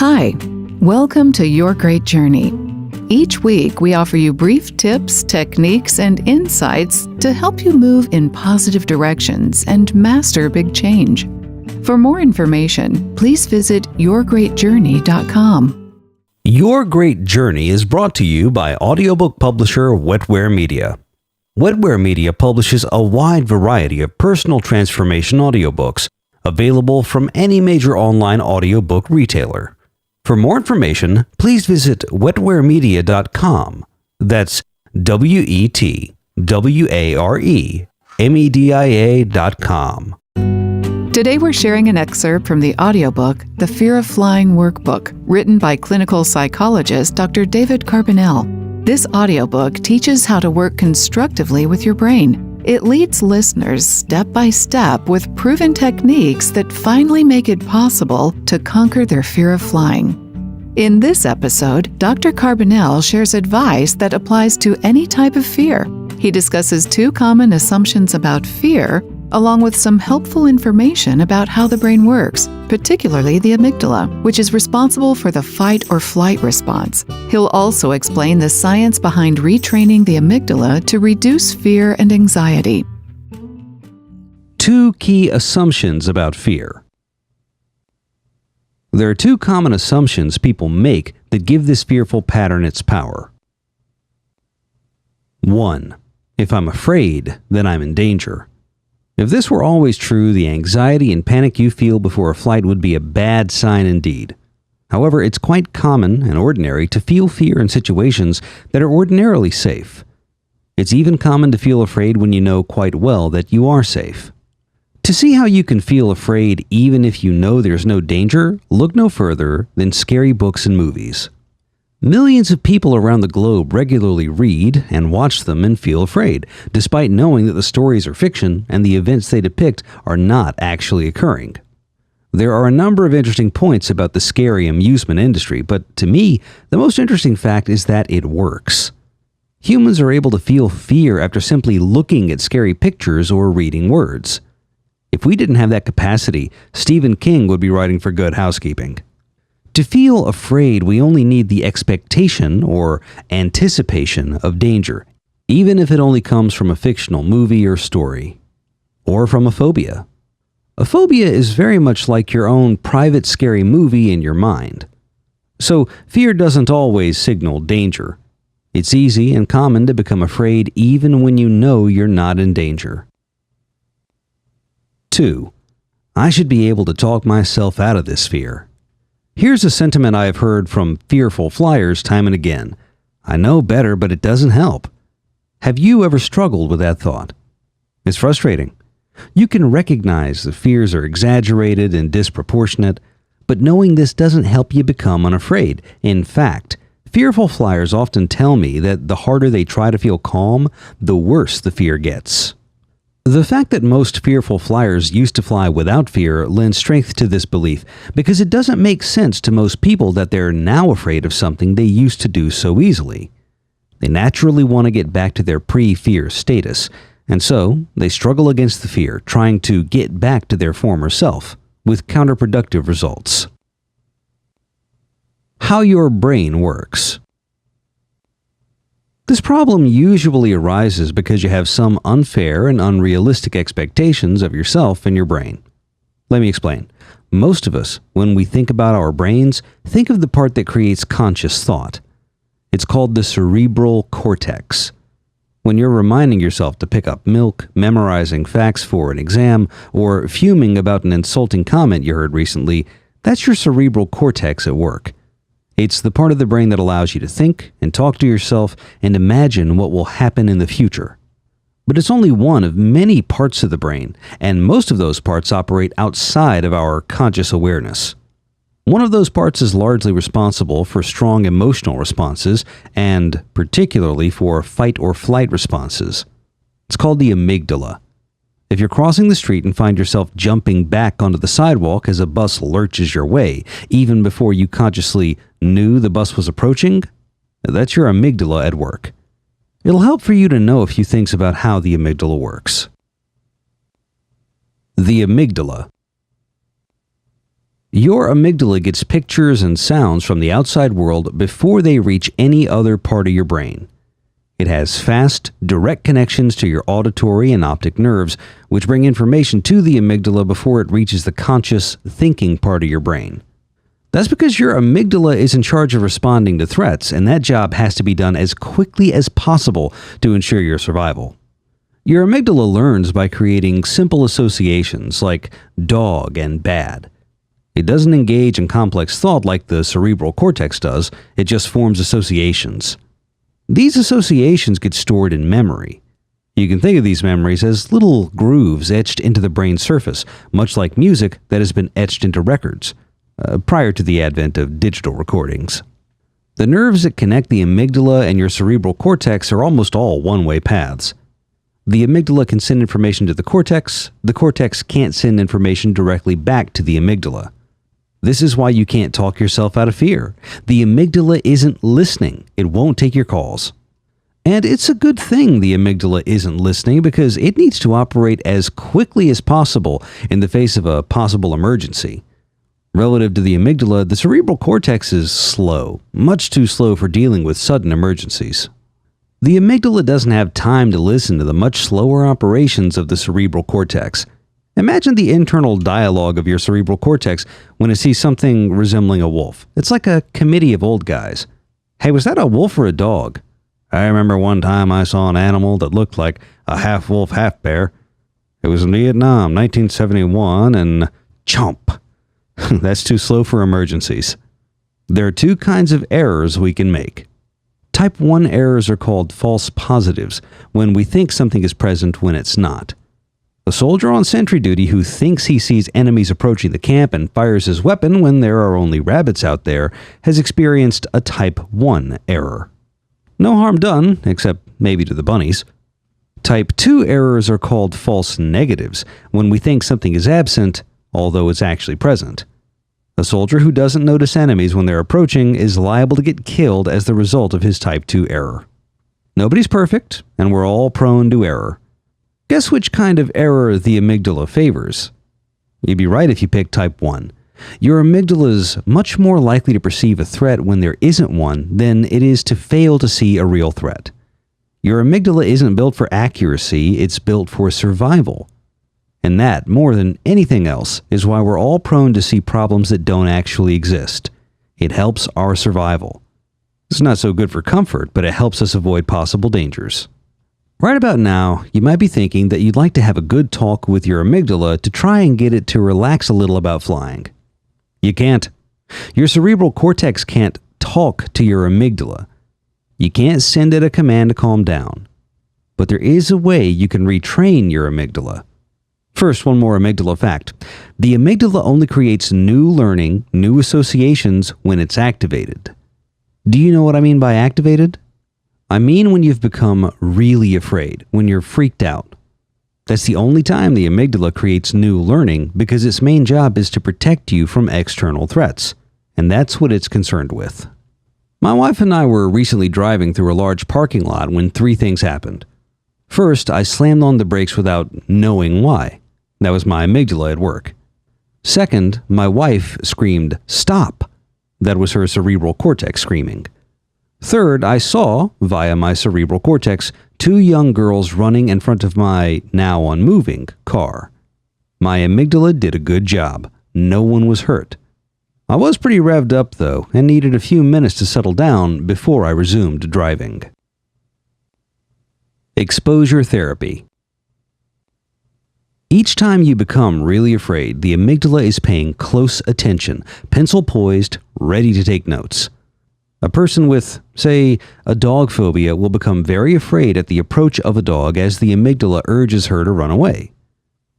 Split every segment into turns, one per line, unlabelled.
Hi, welcome to Your Great Journey. Each week, we offer you brief tips, techniques, and insights to help you move in positive directions and master big change. For more information, please visit yourgreatjourney.com.
Your Great Journey is brought to you by audiobook publisher Wetware Media. Wetware Media publishes a wide variety of personal transformation audiobooks available from any major online audiobook retailer. For more information, please visit wetwaremedia.com. That's wetwaremedia.com.
Today we're sharing an excerpt from the audiobook, The Fear of Flying Workbook, written by clinical psychologist Dr. David Carbonell. This audiobook teaches how to work constructively with your brain. It leads listeners step by step with proven techniques that finally make it possible to conquer their fear of flying. In this episode, Dr. Carbonell shares advice that applies to any type of fear. He discusses 2 common assumptions about fear, along with some helpful information about how the brain works, particularly the amygdala, which is responsible for the fight or flight response. He'll also explain the science behind retraining the amygdala to reduce fear and anxiety.
2 key assumptions about fear. There are 2 common assumptions people make that give this fearful pattern its power. 1. If I'm afraid, then I'm in danger. If this were always true, the anxiety and panic you feel before a flight would be a bad sign indeed. However, it's quite common and ordinary to feel fear in situations that are ordinarily safe. It's even common to feel afraid when you know quite well that you are safe. To see how you can feel afraid even if you know there's no danger, look no further than scary books and movies. Millions of people around the globe regularly read and watch them and feel afraid, despite knowing that the stories are fiction and the events they depict are not actually occurring. There are a number of interesting points about the scary amusement industry, but to me, the most interesting fact is that it works. Humans are able to feel fear after simply looking at scary pictures or reading words. If we didn't have that capacity, Stephen King would be writing for Good Housekeeping. To feel afraid, we only need the expectation or anticipation of danger, even if it only comes from a fictional movie or story, or from a phobia. A phobia is very much like your own private scary movie in your mind. So, fear doesn't always signal danger. It's easy and common to become afraid even when you know you're not in danger. 2. I should be able to talk myself out of this fear. Here's a sentiment I have heard from fearful flyers time and again. I know better, but it doesn't help. Have you ever struggled with that thought? It's frustrating. You can recognize the fears are exaggerated and disproportionate, but knowing this doesn't help you become unafraid. In fact, fearful flyers often tell me that the harder they try to feel calm, the worse the fear gets. The fact that most fearful flyers used to fly without fear lends strength to this belief, because it doesn't make sense to most people that they're now afraid of something they used to do so easily. They naturally want to get back to their pre-fear status, and so they struggle against the fear, trying to get back to their former self, with counterproductive results. How your brain works. This problem usually arises because you have some unfair and unrealistic expectations of yourself and your brain. Let me explain. Most of us, when we think about our brains, think of the part that creates conscious thought. It's called the cerebral cortex. When you're reminding yourself to pick up milk, memorizing facts for an exam, or fuming about an insulting comment you heard recently, that's your cerebral cortex at work. It's the part of the brain that allows you to think and talk to yourself and imagine what will happen in the future. But it's only one of many parts of the brain, and most of those parts operate outside of our conscious awareness. One of those parts is largely responsible for strong emotional responses, and particularly for fight or flight responses. It's called the amygdala. If you're crossing the street and find yourself jumping back onto the sidewalk as a bus lurches your way, even before you consciously knew the bus was approaching, that's your amygdala at work. It'll help for you to know a few things about how the amygdala works. The amygdala. Your amygdala gets pictures and sounds from the outside world before they reach any other part of your brain. It has fast, direct connections to your auditory and optic nerves, which bring information to the amygdala before it reaches the conscious, thinking part of your brain. That's because your amygdala is in charge of responding to threats, and that job has to be done as quickly as possible to ensure your survival. Your amygdala learns by creating simple associations like dog and bad. It doesn't engage in complex thought like the cerebral cortex does, it just forms associations. These associations get stored in memory. You can think of these memories as little grooves etched into the brain's surface, much like music that has been etched into records, prior to the advent of digital recordings. The nerves that connect the amygdala and your cerebral cortex are almost all one-way paths. The amygdala can send information to the cortex can't send information directly back to the amygdala. This is why you can't talk yourself out of fear. The amygdala isn't listening. It won't take your calls. And it's a good thing the amygdala isn't listening because it needs to operate as quickly as possible in the face of a possible emergency. Relative to the amygdala, the cerebral cortex is slow, much too slow for dealing with sudden emergencies. The amygdala doesn't have time to listen to the much slower operations of the cerebral cortex. Imagine the internal dialogue of your cerebral cortex when it sees something resembling a wolf. It's like a committee of old guys. Hey, was that a wolf or a dog? I remember one time I saw an animal that looked like a half wolf, half bear. It was in Vietnam, 1971, and chomp. That's too slow for emergencies. There are two kinds of errors we can make. Type 1 errors are called false positives, when we think something is present when it's not. A soldier on sentry duty who thinks he sees enemies approaching the camp and fires his weapon when there are only rabbits out there has experienced a Type 1 error. No harm done, except maybe to the bunnies. Type 2 errors are called false negatives, when we think something is absent, although it's actually present. A soldier who doesn't notice enemies when they're approaching is liable to get killed as the result of his Type 2 error. Nobody's perfect, and we're all prone to error. Guess which kind of error the amygdala favors? You'd be right if you picked Type 1. Your amygdala is much more likely to perceive a threat when there isn't one than it is to fail to see a real threat. Your amygdala isn't built for accuracy, it's built for survival. And that, more than anything else, is why we're all prone to see problems that don't actually exist. It helps our survival. It's not so good for comfort, but it helps us avoid possible dangers. Right about now, you might be thinking that you'd like to have a good talk with your amygdala to try and get it to relax a little about flying. You can't. Your cerebral cortex can't talk to your amygdala. You can't send it a command to calm down. But there is a way you can retrain your amygdala. First, one more amygdala fact. The amygdala only creates new learning, new associations when it's activated. Do you know what I mean by activated? I mean when you've become really afraid, when you're freaked out. That's the only time the amygdala creates new learning because its main job is to protect you from external threats, and that's what it's concerned with. My wife and I were recently driving through a large parking lot when three things happened. First, I slammed on the brakes without knowing why. That was my amygdala at work. Second, my wife screamed, "Stop!" That was her cerebral cortex screaming. Third, I saw, via my cerebral cortex, two young girls running in front of my now unmoving car. My amygdala did a good job. No one was hurt. I was pretty revved up though, and needed a few minutes to settle down before I resumed driving. Exposure therapy. Each time you become really afraid, the amygdala is paying close attention, pencil poised, ready to take notes. A person with, say, a dog phobia will become very afraid at the approach of a dog as the amygdala urges her to run away.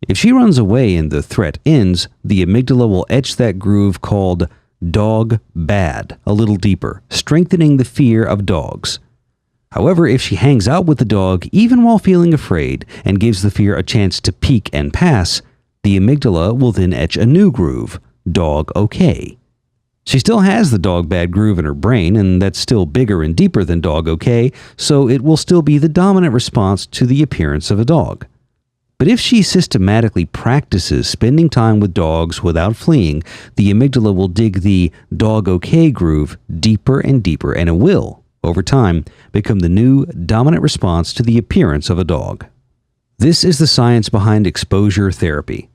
If she runs away and the threat ends, the amygdala will etch that groove called dog bad a little deeper, strengthening the fear of dogs. However, if she hangs out with the dog even while feeling afraid and gives the fear a chance to peak and pass, the amygdala will then etch a new groove, dog okay. She still has the dog bad groove in her brain, and that's still bigger and deeper than dog okay, so it will still be the dominant response to the appearance of a dog. But if she systematically practices spending time with dogs without fleeing, the amygdala will dig the dog okay groove deeper and deeper, and it will, over time, become the new dominant response to the appearance of a dog. This is the science behind exposure therapy.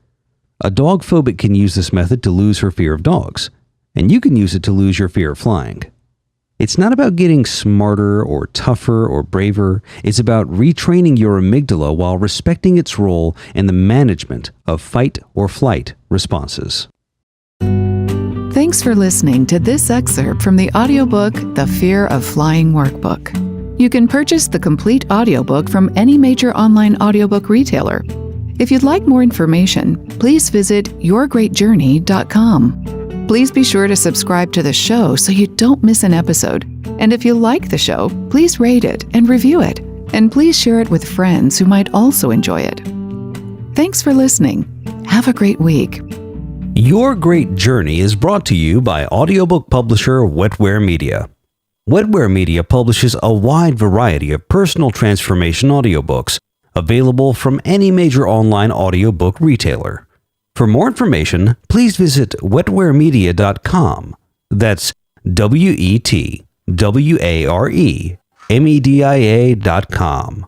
A dog phobic can use this method to lose her fear of dogs, and you can use it to lose your fear of flying. It's not about getting smarter or tougher or braver. It's about retraining your amygdala while respecting its role in the management of fight or flight responses.
Thanks for listening to this excerpt from the audiobook, The Fear of Flying Workbook. You can purchase the complete audiobook from any major online audiobook retailer. If you'd like more information, please visit yourgreatjourney.com. Please be sure to subscribe to the show so you don't miss an episode. And if you like the show, please rate it and review it. And please share it with friends who might also enjoy it. Thanks for listening. Have a great week.
Your Great Journey is brought to you by audiobook publisher Wetware Media. Wetware Media publishes a wide variety of personal transformation audiobooks available from any major online audiobook retailer. For more information, please visit wetwaremedia.com. That's WETWAREMEDIA.com.